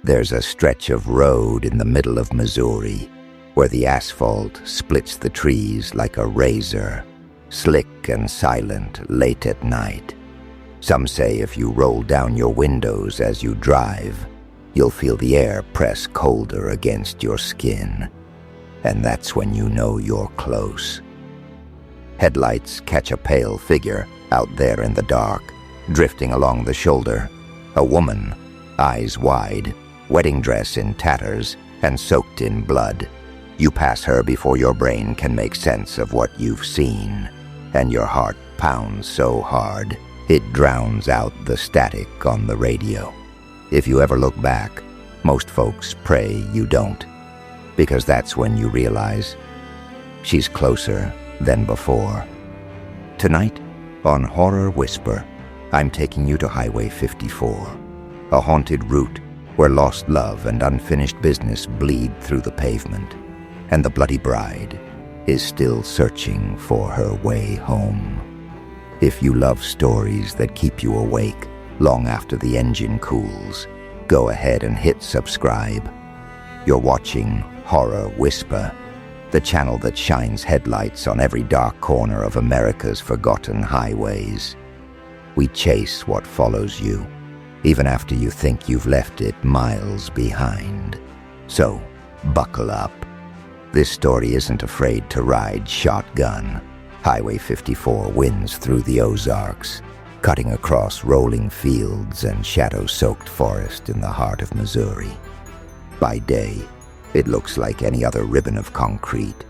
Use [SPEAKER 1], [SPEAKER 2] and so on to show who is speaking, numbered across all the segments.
[SPEAKER 1] There's a stretch of road in the middle of Missouri where the asphalt splits the trees like a razor, slick and silent late at night. Some say if you roll down your windows as you drive, you'll feel the air press colder against your skin, and that's when you know you're close. Headlights catch a pale figure out there in the dark, drifting along the shoulder. A woman, eyes wide, wedding dress in tatters and soaked in blood. You pass her before your brain can make sense of what you've seen, and your heart pounds so hard it drowns out the static on the radio. If you ever look back, most folks pray you don't, because that's when you realize she's closer than before. Tonight, on Horror Whisper, I'm taking you to Highway 54, a haunted route where lost love and unfinished business bleed through the pavement, and the bloody bride is still searching for her way home. If you love stories that keep you awake long after the engine cools, go ahead and hit subscribe. You're watching Horror Whisper, the channel that shines headlights on every dark corner of America's forgotten highways. We chase what follows you, even after you think you've left it miles behind. So, buckle up. This story isn't afraid to ride shotgun. Highway 54 winds through the Ozarks, cutting across rolling fields and shadow-soaked forest in the heart of Missouri. By day, it looks like any other ribbon of concrete,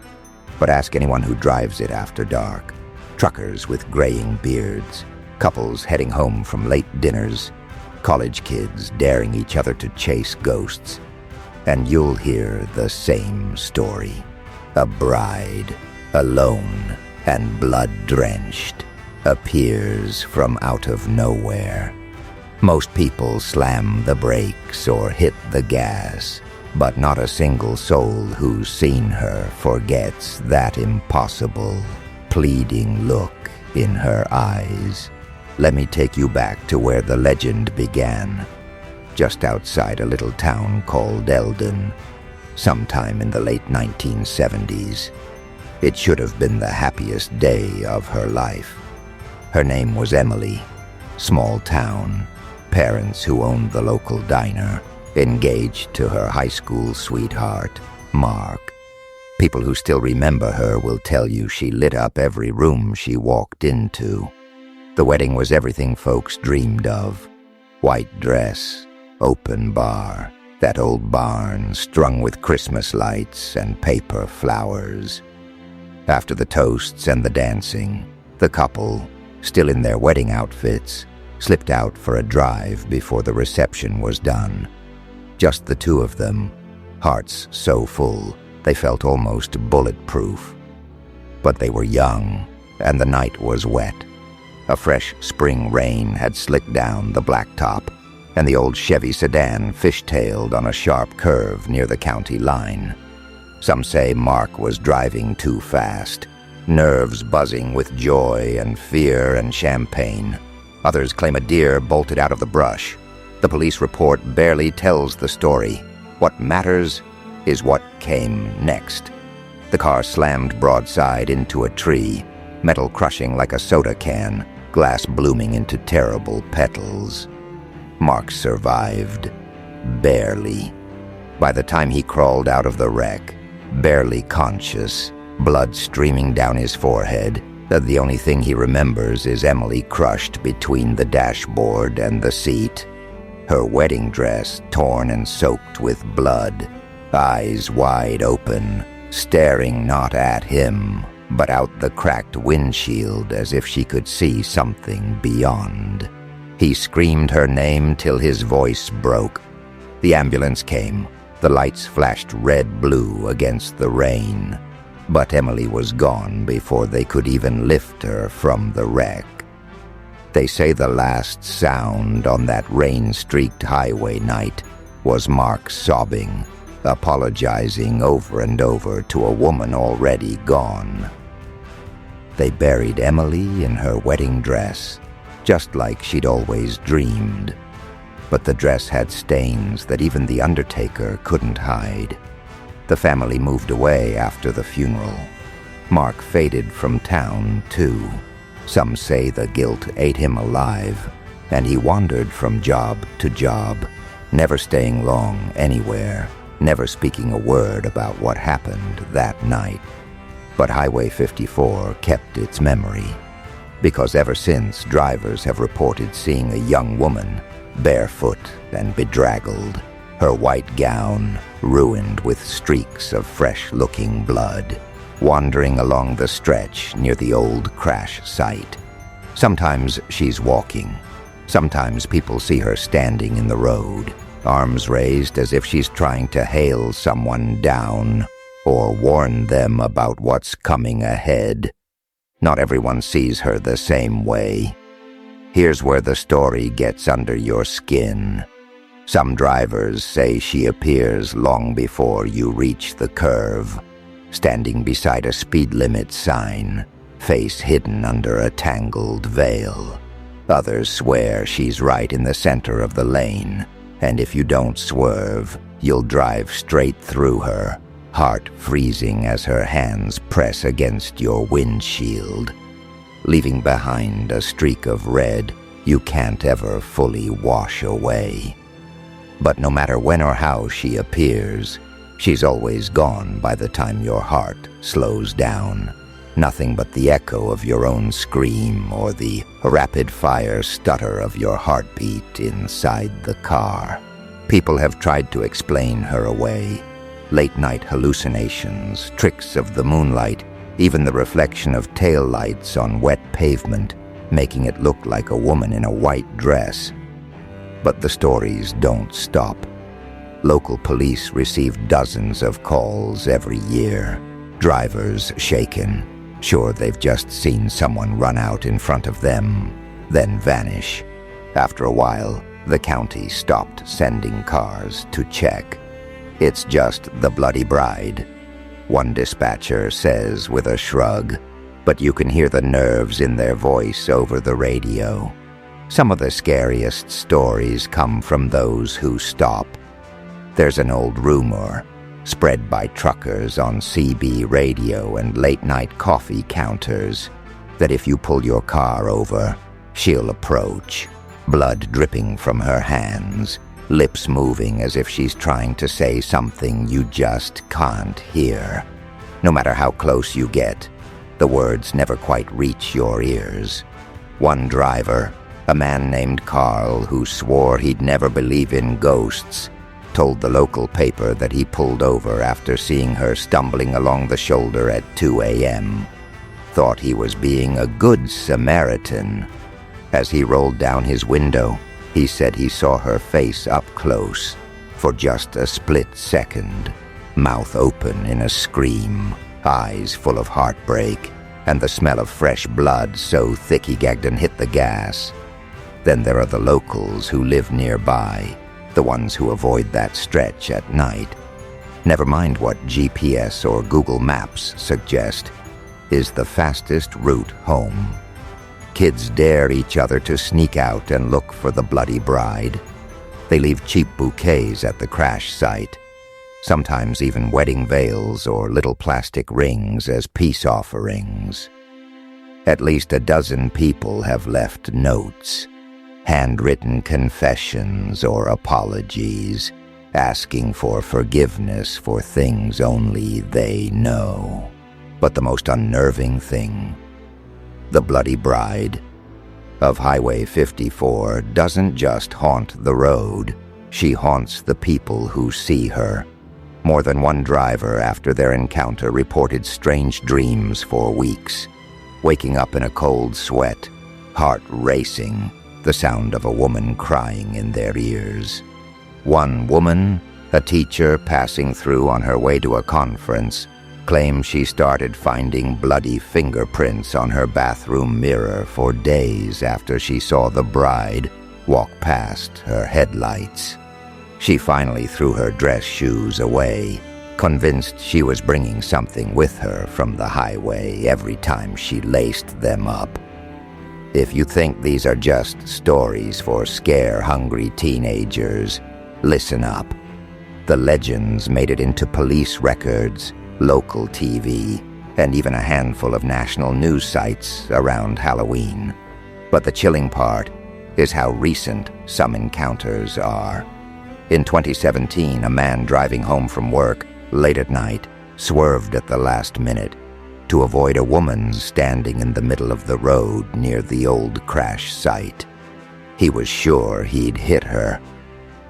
[SPEAKER 1] but ask anyone who drives it after dark. Truckers with graying beards, couples heading home from late dinners, college kids daring each other to chase ghosts, and you'll hear the same story. A bride, alone and blood-drenched, appears from out of nowhere. Most people slam the brakes or hit the gas, but not a single soul who's seen her forgets that impossible, pleading look in her eyes. Let me take you back to where the legend began, just outside a little town called Eldon, sometime in the late 1970s. It should have been the happiest day of her life. Her name was Emily. Small town, parents who owned the local diner, engaged to her high school sweetheart, Mark. People who still remember her will tell you she lit up every room she walked into. The wedding was everything folks dreamed of. White dress, open bar, that old barn strung with Christmas lights and paper flowers. After the toasts and the dancing, the couple, still in their wedding outfits, slipped out for a drive before the reception was done. Just the two of them, hearts so full they felt almost bulletproof. But they were young, and the night was wet. A fresh spring rain had slicked down the blacktop, and the old Chevy sedan fishtailed on a sharp curve near the county line. Some say Mark was driving too fast, nerves buzzing with joy and fear and champagne. Others claim a deer bolted out of the brush. The police report barely tells the story. What matters is what came next. The car slammed broadside into a tree, metal crushing like a soda can, glass blooming into terrible petals. Mark survived. Barely. By the time he crawled out of the wreck, barely conscious, blood streaming down his forehead, the only thing he remembers is Emily crushed between the dashboard and the seat, her wedding dress torn and soaked with blood, eyes wide open, staring not at him, but out the cracked windshield as if she could see something beyond. He screamed her name till his voice broke. The ambulance came. The lights flashed red-blue against the rain, but Emily was gone before they could even lift her from the wreck. They say the last sound on that rain-streaked highway night was Mark sobbing, apologizing over and over to a woman already gone. They buried Emily in her wedding dress, just like she'd always dreamed. but the dress had stains that even the undertaker couldn't hide. The family moved away after the funeral. Mark faded from town, too. Some say the guilt ate him alive, and he wandered from job to job, never staying long anywhere, never speaking a word about what happened that night. But Highway 54 kept its memory, because ever since, drivers have reported seeing a young woman, barefoot and bedraggled, her white gown ruined with streaks of fresh-looking blood, wandering along the stretch near the old crash site. Sometimes she's walking. Sometimes people see her standing in the road, arms raised as if she's trying to hail someone down or warn them about what's coming ahead. Not everyone sees her the same way. Here's where the story gets under your skin. Some drivers say she appears long before you reach the curve, standing beside a speed limit sign, face hidden under a tangled veil. Others swear she's right in the center of the lane, and if you don't swerve, you'll drive straight through her, heart freezing as her hands press against your windshield, leaving behind a streak of red you can't ever fully wash away. But no matter when or how she appears, she's always gone by the time your heart slows down. Nothing but the echo of your own scream or the rapid-fire stutter of your heartbeat inside the car. People have tried to explain her away. Late-night hallucinations, tricks of the moonlight, even the reflection of taillights on wet pavement, making it look like a woman in a white dress. But the stories don't stop. Local police receive dozens of calls every year. Drivers shaken, sure they've just seen someone run out in front of them, then vanish. After a while, the county stopped sending cars to check. It's just the bloody bride, one dispatcher says with a shrug, but you can hear the nerves in their voice over the radio. Some of the scariest stories come from those who stop. There's an old rumor, spread by truckers on CB radio and late-night coffee counters, that if you pull your car over, she'll approach, blood dripping from her hands, lips moving as if she's trying to say something you just can't hear. No matter how close you get, the words never quite reach your ears. One driver, a man named Carl who swore he'd never believe in ghosts, told the local paper that he pulled over after seeing her stumbling along the shoulder at 2 a.m. Thought he was being a good Samaritan. As he rolled down his window, he said he saw her face up close, for just a split second, mouth open in a scream, eyes full of heartbreak, and the smell of fresh blood so thick he gagged and hit the gas. Then there are the locals who live nearby, the ones who avoid that stretch at night. Never mind what GPS or Google Maps suggest is the fastest route home. Kids dare each other to sneak out and look for the bloody bride. They leave cheap bouquets at the crash site, sometimes even wedding veils or little plastic rings as peace offerings. At least a dozen people have left notes, handwritten confessions or apologies, asking for forgiveness for things only they know. But the most unnerving thing, the bloody bride of Highway 54 doesn't just haunt the road, she haunts the people who see her. More than one driver after their encounter reported strange dreams for weeks, waking up in a cold sweat, heart racing, the sound of a woman crying in their ears. One woman, a teacher passing through on her way to a conference, claims she started finding bloody fingerprints on her bathroom mirror for days after she saw the bride walk past her headlights. She finally threw her dress shoes away, convinced she was bringing something with her from the highway every time she laced them up. If you think these are just stories for scare-hungry teenagers, listen up. The legends made it into police records, local TV, and even a handful of national news sites around Halloween. But the chilling part is how recent some encounters are. In 2017, a man driving home from work late at night swerved at the last minute to avoid a woman standing in the middle of the road near the old crash site. He was sure he'd hit her.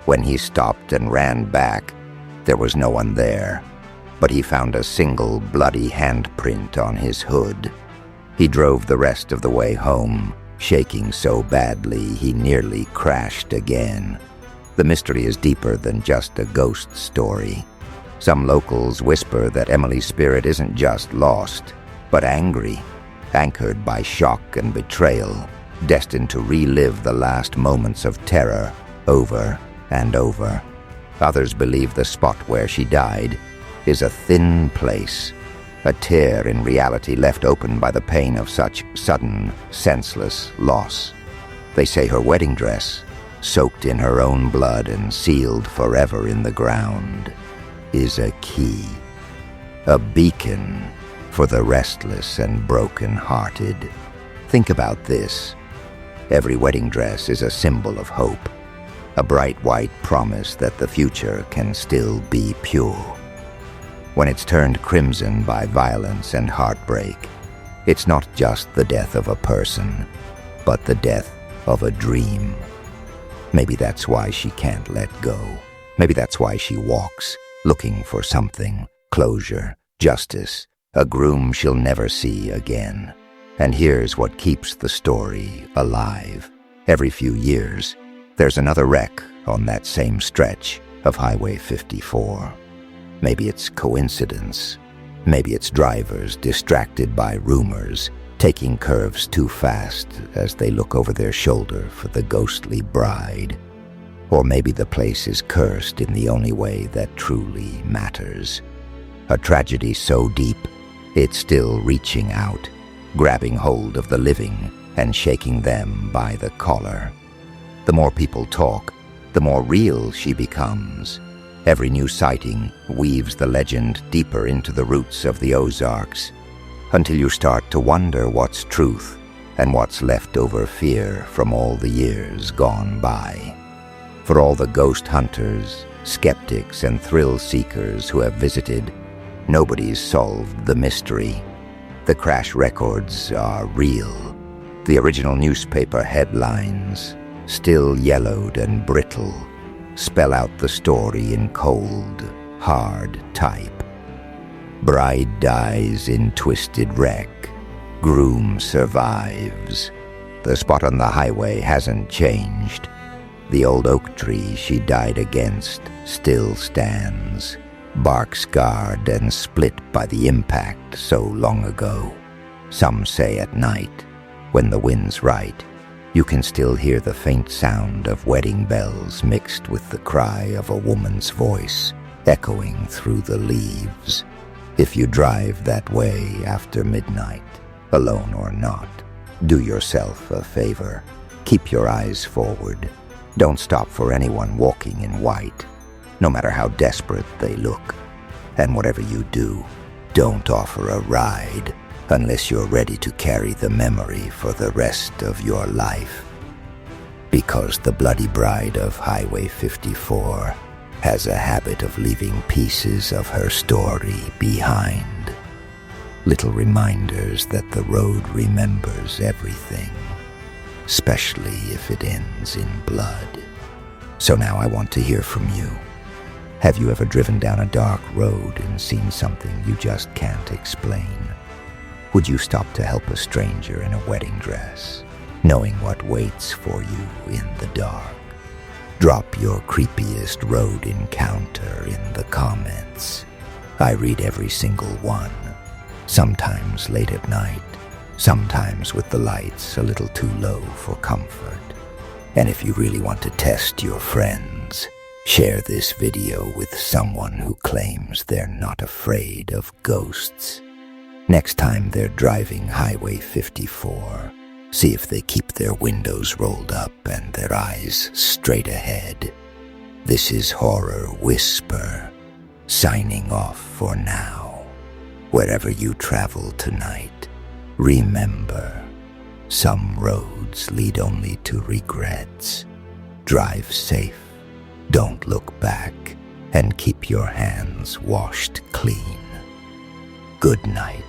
[SPEAKER 1] When he stopped and ran back, there was no one there, but he found a single bloody handprint on his hood. He drove the rest of the way home, shaking so badly he nearly crashed again. The mystery is deeper than just a ghost story. Some locals whisper that Emily's spirit isn't just lost, but angry, anchored by shock and betrayal, destined to relive the last moments of terror over and over. Others believe the spot where she died is a thin place, a tear in reality left open by the pain of such sudden, senseless loss. They say her wedding dress, soaked in her own blood and sealed forever in the ground, is a key, a beacon for the restless and broken-hearted. Think about this. Every wedding dress is a symbol of hope, a bright white promise that the future can still be pure. When it's turned crimson by violence and heartbreak, it's not just the death of a person, but the death of a dream. Maybe that's why she can't let go. Maybe that's why she walks, looking for something, closure, justice, a groom she'll never see again. And here's what keeps the story alive. Every few years, there's another wreck on that same stretch of Highway 54. Maybe it's coincidence. Maybe it's drivers distracted by rumors, taking curves too fast as they look over their shoulder for the ghostly bride. Or maybe the place is cursed in the only way that truly matters. A tragedy so deep, it's still reaching out, grabbing hold of the living and shaking them by the collar. The more people talk, the more real she becomes. Every new sighting weaves the legend deeper into the roots of the Ozarks, until you start to wonder what's truth and what's leftover fear from all the years gone by. For all the ghost hunters, skeptics, and thrill-seekers who have visited, nobody's solved the mystery. The crash records are real. The original newspaper headlines, still yellowed and brittle, spell out the story in cold, hard type. Bride dies in twisted wreck. Groom survives. The spot on the highway hasn't changed. The old oak tree she died against still stands, bark scarred and split by the impact so long ago. Some say at night, when the wind's right, you can still hear the faint sound of wedding bells mixed with the cry of a woman's voice echoing through the leaves. If you drive that way after midnight, alone or not, do yourself a favor. Keep your eyes forward. Don't stop for anyone walking in white, no matter how desperate they look. And whatever you do, don't offer a ride unless you're ready to carry the memory for the rest of your life. Because the bloody bride of Highway 54 has a habit of leaving pieces of her story behind. Little reminders that the road remembers everything, especially if it ends in blood. So now I want to hear from you. Have you ever driven down a dark road and seen something you just can't explain? Would you stop to help a stranger in a wedding dress, knowing what waits for you in the dark? Drop your creepiest road encounter in the comments. I read every single one, sometimes late at night, sometimes with the lights a little too low for comfort. And if you really want to test your friends, share this video with someone who claims they're not afraid of ghosts. Next time they're driving Highway 54, See if they keep their windows rolled up and their eyes straight ahead. This is Horror Whisper, signing off for now. Wherever you travel tonight, remember, some roads lead only to regrets. Drive safe, don't look back, and keep your hands washed clean. Good night.